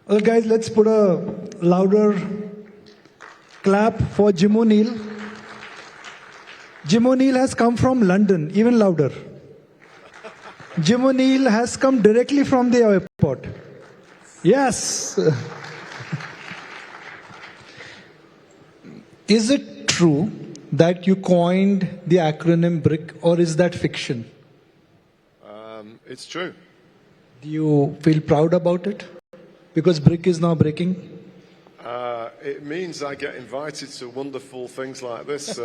Well, guys, let's put a louder clap for Jim O'Neill. Jim O'Neill has come from London, even louder. Jim O'Neill has come directly from the airport. Yes. Is it true that you coined the acronym BRIC, or is that fiction? It's true. Do you feel proud about it? Because BRIC is now breaking? It means I get invited to wonderful things like this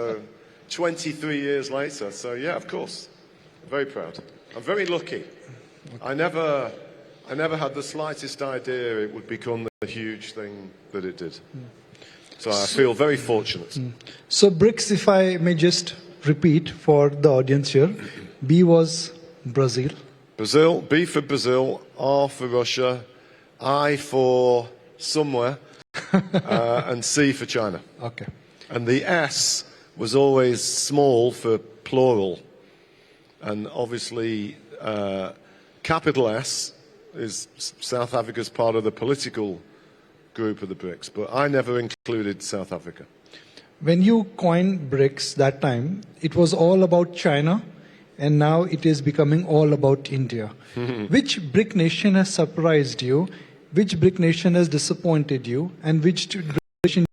23 years later. So yeah, of course. I'm very proud. I'm very lucky. I never had the slightest idea it would become the huge thing that it did. So I feel very fortunate. So BRICS, if I may just repeat for the audience here, B was Brazil. Brazil, B for Brazil, R for Russia, I for somewhere, and C for China. Okay. And the S was always small for plural. And obviously, capital S is South Africa's part of the political group of the BRICS, but I never included South Africa. When you coined BRICS that time, it was all about China, and now it is becoming all about India. Which BRIC nation has surprised you? Which BRIC nation has disappointed you? And which BRIC nation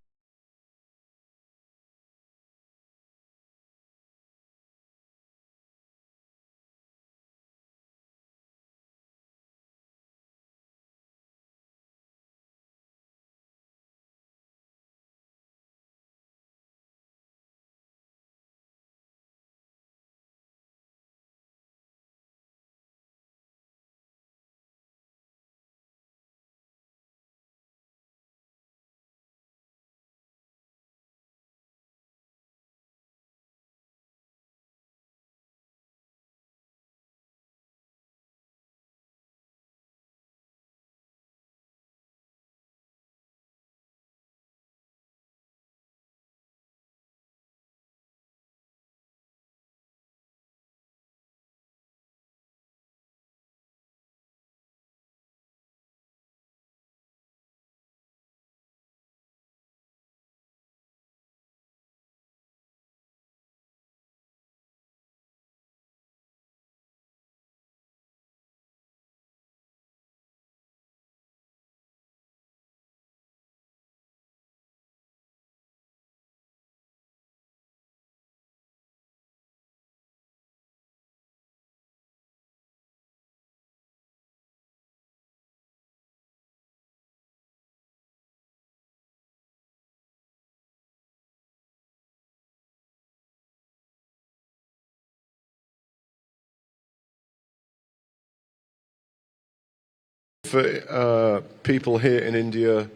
For people here in India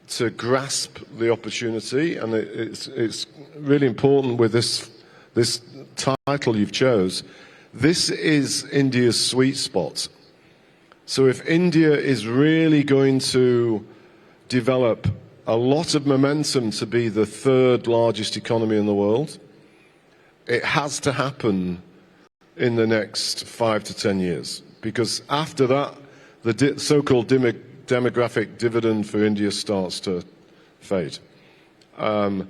to grasp the opportunity, and it's really important with this title you've chose. This is India's sweet spot. So if India is really going to develop a lot of momentum to be the third largest economy in the world, it has to happen in the next 5 to 10 years. Because after that, the so-called demographic dividend for India starts to fade. In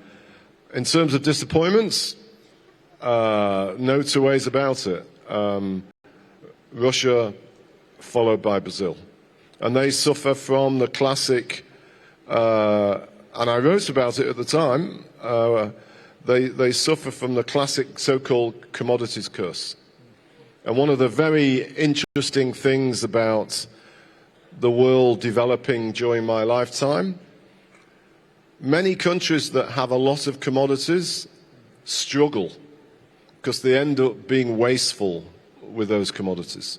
terms of disappointments, no two ways about it. Russia followed by Brazil. And they suffer from the classic, and I wrote about it at the time, they suffer from the classic so-called commodities curse. And one of the very interesting things about the world developing during my lifetime, many countries that have a lot of commodities struggle because they end up being wasteful with those commodities.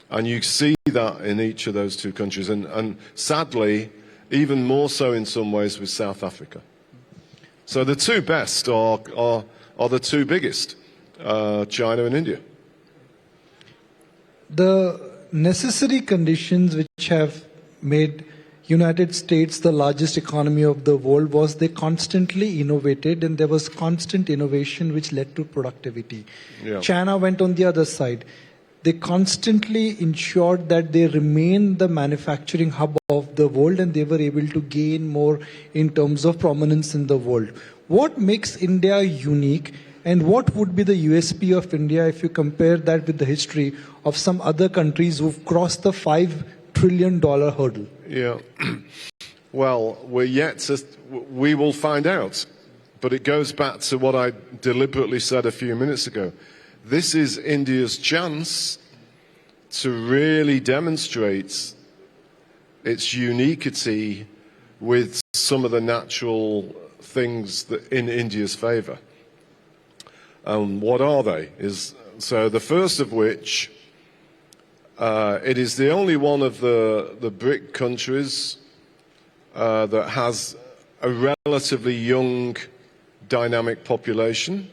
And you see that in each of those two countries, and sadly, even more so in some ways with South Africa. So the two best are the two biggest, China and India. The necessary conditions which have made United States the largest economy of the world was they constantly innovated, and there was constant innovation which led to productivity. Yeah. China went on the other side. they constantly ensured that they remain the manufacturing hub of the world, and they were able to gain more in terms of prominence in the world. What makes India unique, and what would be the USP of India if you compare that with the history of some other countries who've crossed the $5 trillion hurdle? Yeah. Well, we will find out. But it goes back to what I deliberately said a few minutes ago. This is India's chance to really demonstrate its uniquity with some of the natural things that in India's favor. What are they? So the first of which, it is the only one of the BRIC countries that has a relatively young dynamic population.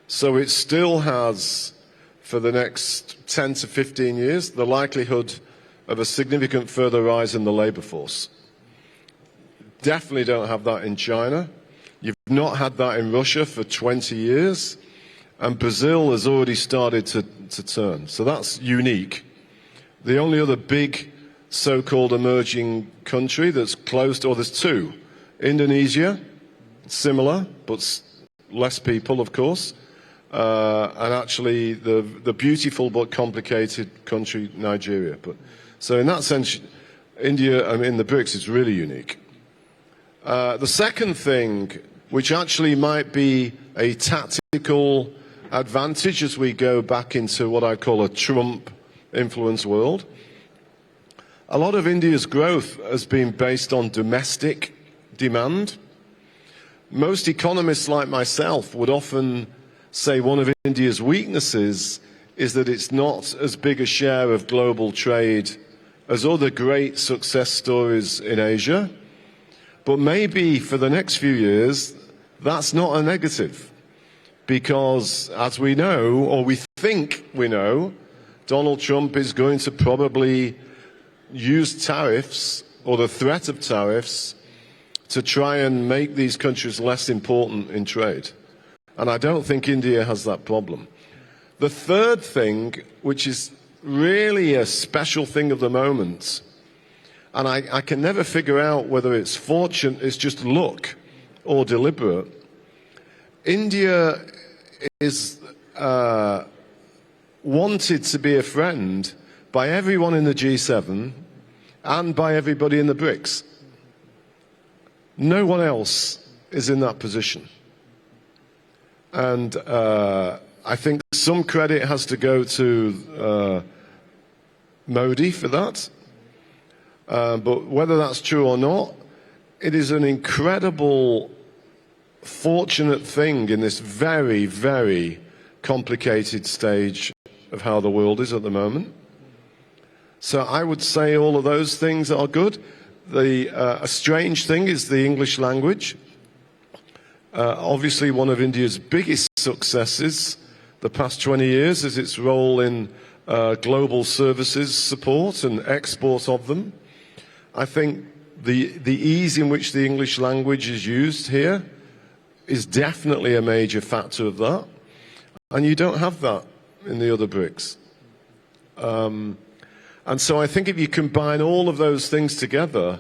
So it still has, for the next 10 to 15 years, the likelihood of a significant further rise in the labor force. Definitely don't have that in China. You've not had that in Russia for 20 years. And Brazil has already started to turn. So that's unique. The only other big so-called emerging country that's close, or there's two, Indonesia, similar, but less people, of course, and actually the beautiful but complicated country, Nigeria. So in that sense, India, the BRICS is really unique. The second thing, which actually might be a tactical advantage as we go back into what I call a Trump influence world, a lot of India's growth has been based on domestic demand. Most economists like myself would often say one of India's weaknesses is that it's not as big a share of global trade as other great success stories in Asia. But maybe for the next few years, that's not a negative. Because as we know, or we think we know, Donald Trump is going to probably use tariffs or the threat of tariffs to try and make these countries less important in trade. And I don't think India has that problem. The third thing, which is really a special thing of the moment, and I can never figure out whether it's fortune, it's just luck or deliberate. India is wanted to be a friend by everyone in the G7 and by everybody in the BRICS. No one else is in that position. And I think some credit has to go to Modi for that. But whether that's true or not, it is an incredible, fortunate thing in this very, very complicated stage of how the world is at the moment. So I would say all of those things are good. A strange thing is the English language. Obviously, one of India's biggest successes the past 20 years is its role in global services support and export of them. I think the ease in which the English language is used here is definitely a major factor of that. And you don't have that in the other BRICS. And so I think if you combine all of those things together,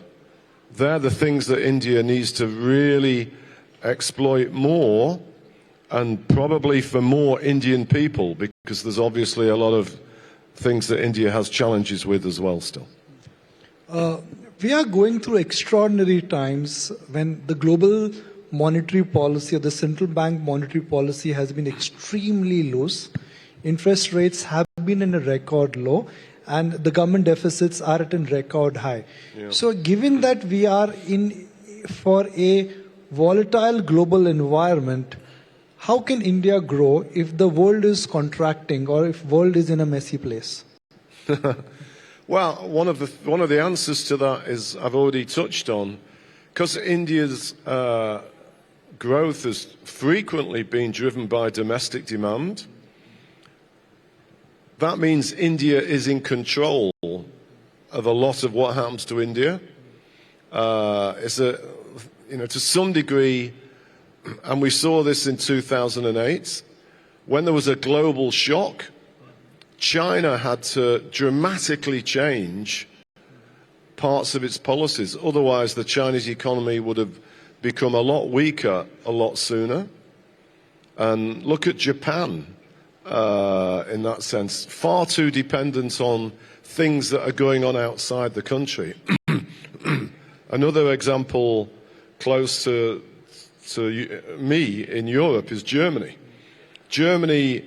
they're the things that India needs to really exploit more, and probably for more Indian people, because there's obviously a lot of things that India has challenges with as well still. We are going through extraordinary times when the global monetary policy or the central bank monetary policy has been extremely loose. Interest rates have been in a record low, and the government deficits are at a record high. Yeah. So given that we are in for a volatile global environment, how can India grow if the world is contracting or if world is in a messy place? Well, one of the answers to that is I've already touched on, because India's growth has frequently been driven by domestic demand. That means India is in control of a lot of what happens to India. To some degree, and we saw this in 2008, when there was a global shock, China had to dramatically change parts of its policies. Otherwise, the Chinese economy would have become a lot weaker a lot sooner. And look at Japan in that sense, far too dependent on things that are going on outside the country. Another example close to me in Europe is Germany. Germany,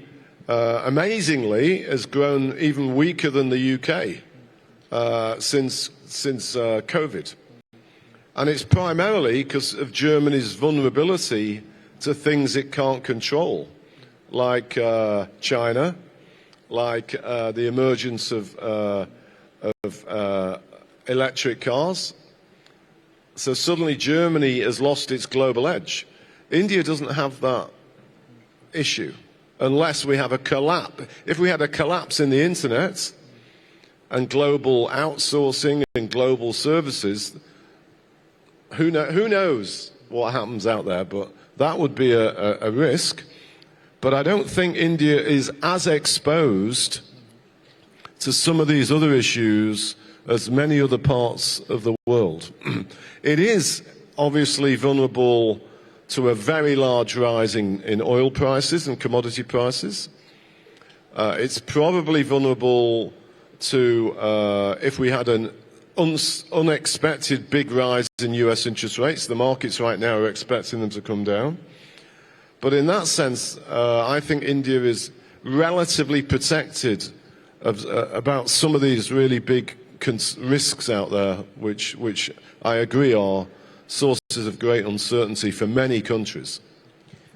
amazingly, has grown even weaker than the UK since COVID. And it's primarily because of Germany's vulnerability to things it can't control, like China, like the emergence of electric cars. So suddenly Germany has lost its global edge. India doesn't have that issue unless we have a collapse. If we had a collapse in the internet and global outsourcing and global services, who knows what happens out there, but that would be a risk. But I don't think India is as exposed to some of these other issues as many other parts of the world. It is obviously vulnerable to a very large rise in oil prices and commodity prices. It's probably vulnerable to, if we had an unexpected big rise in US interest rates. The markets right now are expecting them to come down. But in that sense, I think India is relatively protected about some of these really big risks out there, which I agree are sources of great uncertainty for many countries.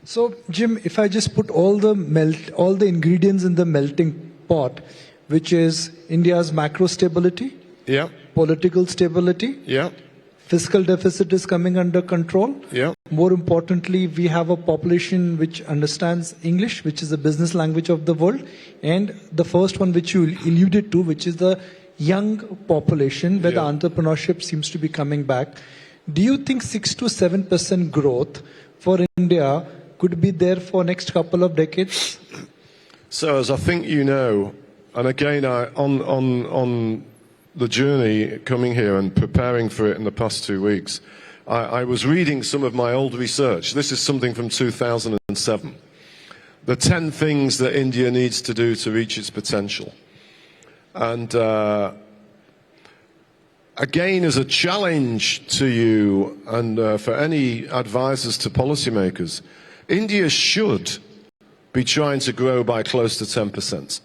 So, Jim, if I just put all the ingredients in the melting pot, which is India's macro stability, yeah, political stability, yeah, fiscal deficit is coming under control. yeah. More importantly, we have a population which understands English, which is the business language of the world, and the first one which you alluded to, which is the young population, where the entrepreneurship seems to be coming back. Do you think 6 to 7% growth for India could be there for next couple of decades? So, as I think you know, and again, on the journey coming here and preparing for it in the past 2 weeks, I was reading some of my old research. This is something from 2007. The 10 things that India needs to do to reach its potential. And again, as a challenge to you and for any advisors to policymakers, India should be trying to grow by close to 10%.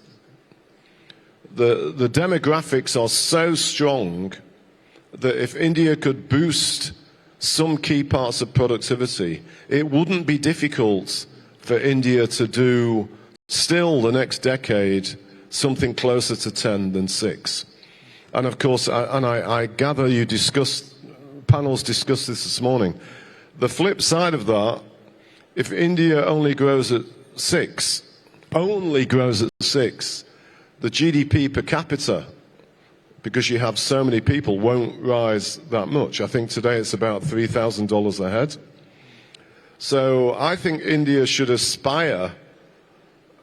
The demographics are so strong that if India could boost some key parts of productivity, it wouldn't be difficult for India to do still the next decade something closer to 10 than 6. And of course, I gather you panels discussed this morning. The flip side of that, if India only grows at 6, the GDP per capita, because you have so many people, won't rise that much. I think today it's about $3,000 a head. So I think India should aspire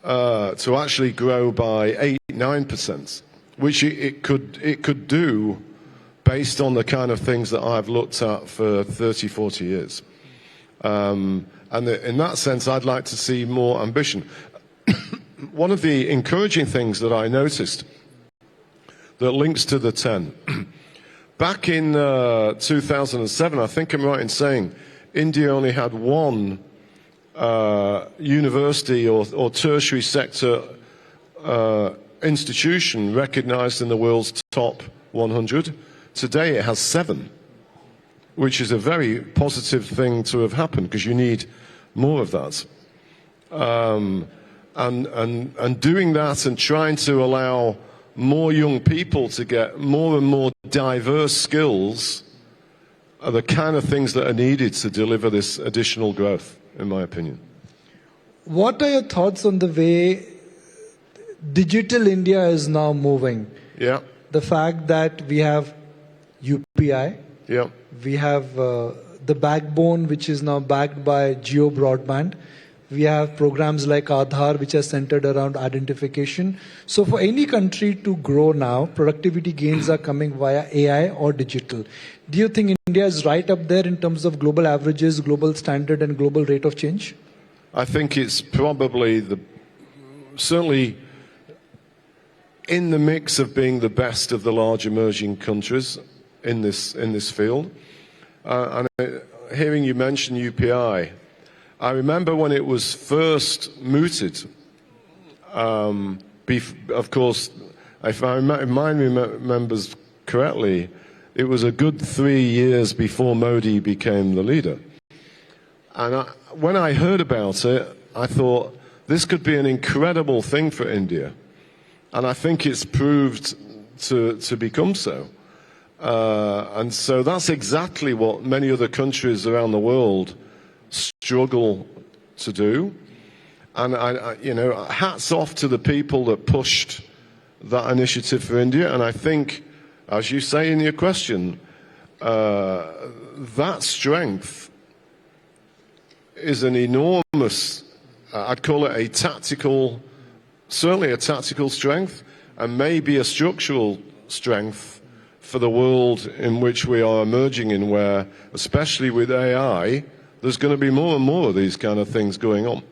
to actually grow by 8-9%, which it could do based on the kind of things that I've looked at for 30, 40 years. And in that sense, I'd like to see more ambition. One of the encouraging things that I noticed that links to the 10, back in 2007, I think I'm right in saying, India only had one university or tertiary sector institution recognized in the world's top 100. Today it has 7, which is a very positive thing to have happened because you need more of that. And doing that and trying to allow more young people to get more and more diverse skills are the kind of things that are needed to deliver this additional growth, in my opinion. What are your thoughts on the way digital India is now moving? Yeah. The fact that we have UPI, we have the backbone which is now backed by Geo broadband, We have programs like Aadhaar, which are centered around identification. So for any country to grow now, productivity gains are coming via AI or digital. Do you think India is right up there in terms of global averages, global standard, and global rate of change? I think it's probably certainly in the mix of being the best of the large emerging countries in this field. Hearing you mention UPI, I remember when it was first mooted. Of course, if my mind remembers correctly, it was a good 3 years before Modi became the leader. And when I heard about it, I thought this could be an incredible thing for India. And I think it's proved to become so. And so that's exactly what many other countries around the world struggle to do. And hats off to the people that pushed that initiative for India. And I think, as you say in your question, that strength is an enormous, I'd call it a tactical, certainly a tactical strength, and maybe a structural strength for the world in which we are emerging in, where, especially with AI, there's going to be more and more of these kind of things going on.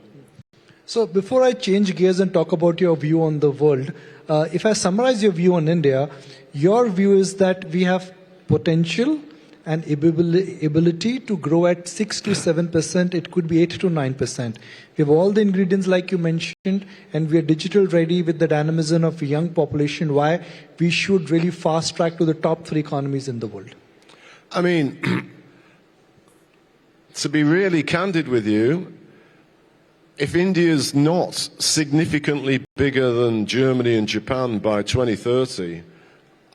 So before I change gears and talk about your view on the world, if I summarize your view on India, your view is that we have potential and ability to grow at 6 to 7%, it could be 8 to 9%. We have all the ingredients like you mentioned, and we are digital ready with the dynamism of a young population, why we should really fast track to the top 3 economies in the world. I mean, to be really candid with you, if India's not significantly bigger than Germany and Japan by 2030,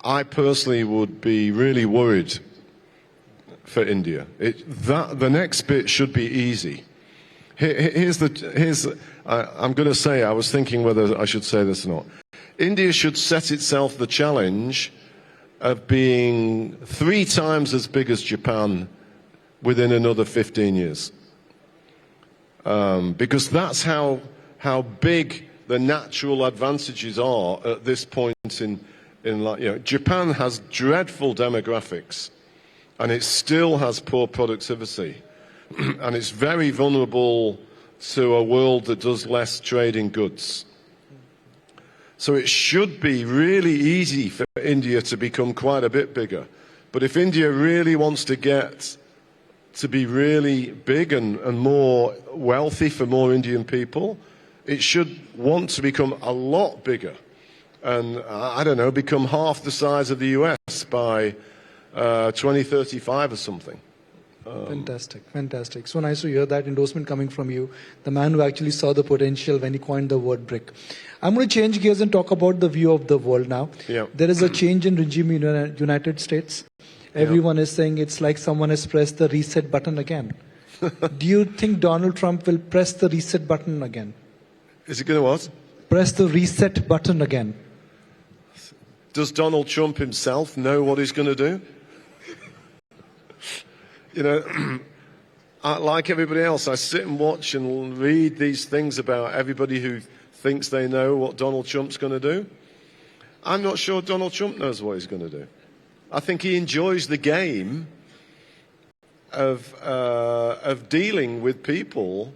I personally would be really worried for India. The next bit should be easy. I'm going to say, I was thinking whether I should say this or not. India should set itself the challenge of being 3 times as big as Japan within another 15 years. Because that's how big the natural advantages are at this point in life. Japan has dreadful demographics, and it still has poor productivity, and it's very vulnerable to a world that does less trade in goods. So it should be really easy for India to become quite a bit bigger. But if India really wants to get to be really big and more wealthy for more Indian people, it should want to become a lot bigger. And, I don't know, become half the size of the US by 2035 or something. Fantastic, fantastic. So nice to hear that endorsement coming from you, the man who actually saw the potential when he coined the word BRIC. I'm going to change gears and talk about the view of the world now. Yeah. There is a change in regime in the United States. Everyone is saying it's like someone has pressed the reset button again. Do you think Donald Trump will press the reset button again? Is he going to what? Press the reset button again. Does Donald Trump himself know what he's going to do? Like everybody else, I sit and watch and read these things about everybody who thinks they know what Donald Trump's going to do. I'm not sure Donald Trump knows what he's going to do. I think he enjoys the game of dealing with people.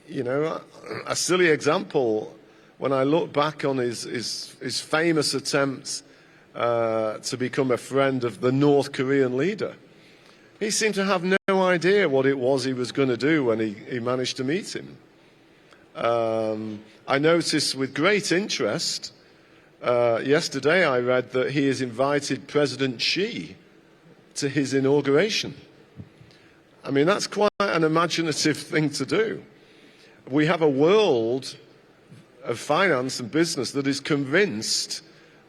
A silly example, when I look back on his famous attempts to become a friend of the North Korean leader, he seemed to have no idea what it was he was going to do when he managed to meet him. I noticed with great interest, yesterday I read that he has invited President Xi to his inauguration. I mean, that's quite an imaginative thing to do. We have a world of finance and business that is convinced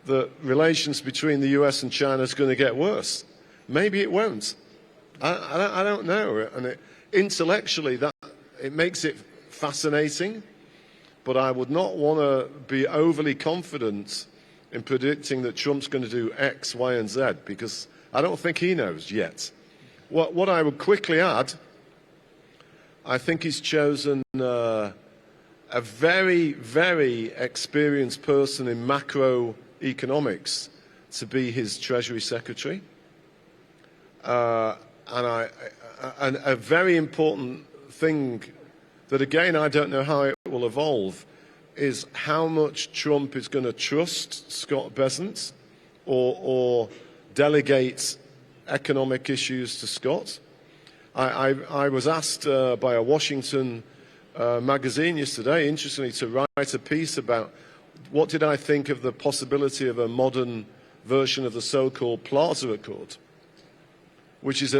that relations between the US and China is going to get worse. Maybe it won't. I don't know. And intellectually, it makes it fascinating, but I would not want to be overly confident in predicting that Trump's going to do X, Y, and Z, because I don't think he knows yet. What I would quickly add, I think he's chosen a very, very experienced person in macroeconomics to be his Treasury Secretary. And a very important thing that, again, I don't know how it will evolve, is how much Trump is going to trust Scott Bessent or delegate economic issues to Scott. I was asked by a Washington magazine yesterday, interestingly, to write a piece about what did I think of the possibility of a modern version of the so-called Plaza Accord, which is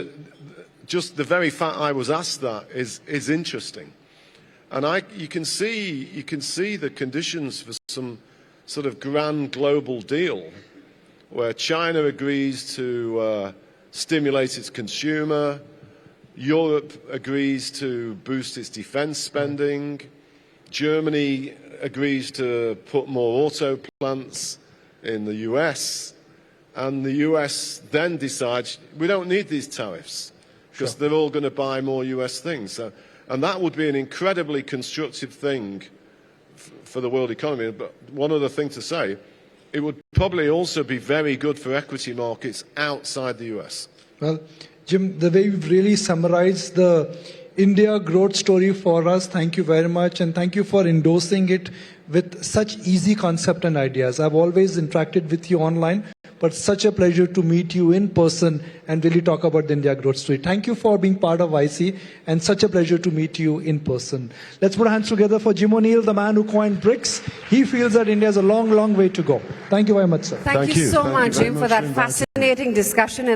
just the very fact I was asked that is interesting. And you can see the conditions for some sort of grand global deal where China agrees to stimulate its consumer, Europe agrees to boost its defense spending, Germany agrees to put more auto plants in the US, and the US then decides we don't need these tariffs because they're all going to buy more US things. And that would be an incredibly constructive thing for the world economy. But one other thing to say, it would probably also be very good for equity markets outside the US. Well, Jim, the way you've really summarized the India growth story for us, thank you very much. And thank you for endorsing it with such easy concept and ideas. I've always interacted with you online, but such a pleasure to meet you in person and really talk about the India growth story. Thank you for being part of IC, and such a pleasure to meet you in person. Let's put our hands together for Jim O'Neill, the man who coined BRICs. He feels that India has a long, long way to go. Thank you very much, sir. Thank you so much, Jim, for that fascinating discussion.